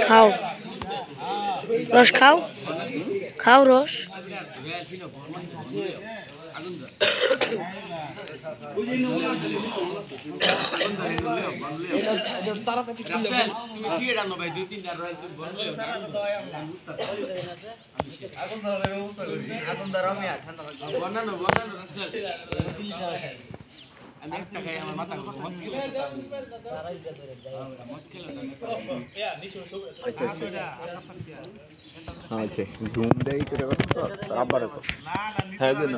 খাও রস খাও খাও রস আমি একটা খাই আমার মাথা মত খেলে মত খেলে আচ্ছা জুম দেই করে করছো আবার তো হ্যাঁ দেন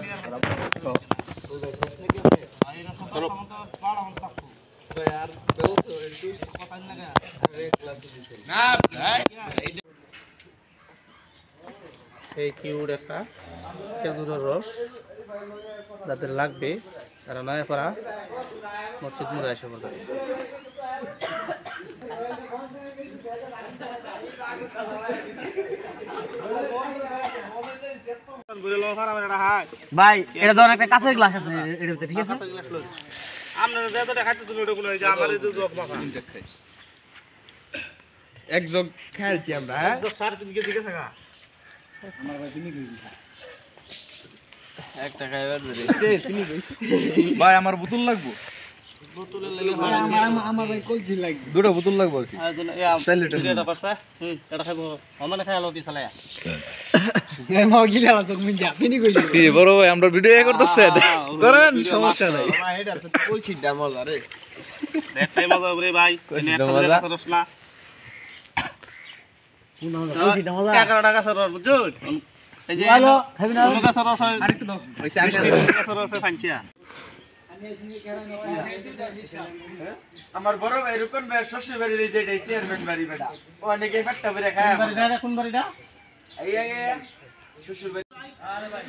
চলো না এই কিউট একটা খেজুরের রস যাদের লাগবে তারা নয়াপাড়া মসজিদ মোড়ে এসে বলবে। ভাই এটা ধর একটা কাঁচের গ্লাস আছে এর ভিতরে ঠিক আছে আমরা যেটা দেখাতে তুমি ওটা এই যে আমার এই যে জগ মাখা এক জগ খেলছি আমরা হ্যাঁ জগ সাড়ে 3 কেজি দিকে থাকা আমার ভাই তুমি কই দিছা একটা খাইবার ধরে তুমি কইছো ভাই আমার বোতল লাগবো বোতলের লাগে আমার ভাই কলজি লাগবে দুটো বোতল লাগবে আর কি আর জন্য এই এটা পারছে এটা খাইবো মানে খাই আলো দি চালায়া এই মগ গিলা চোখ মিন যা তুমি কইলি কি বড় ভাই আমরা ভিডিও করতেছেন করেন সমস্যা নাই আমার এটা আছে কলজি দা মজা রে দেখতে মজা করে ভাই এনে একটা করে কাঁচা রস না কলসিটা মজা 11 টাকা সর বুঝছো এই যে ভালো খাবি না কাঁচা রস আরেকটু দাও ওইসে মিষ্টি কাঁচা রস ফাঞ্চিয়া আমার বড় ভাই রুকন ভাই শ্বশুর বাড়ির এই যে চেয়ারম্যান বাড়ি বেটা ও অনেকে পেটটা ভরে খায় বাড়িটা কোন বাড়িটা এই শ্বশুর বাড়ি আরে ভাই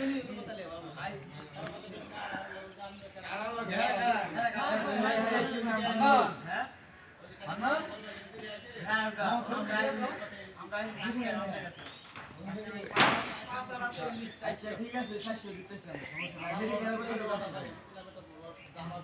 আচ্ছা ঠিক আছে 700 দিতেছি আমরা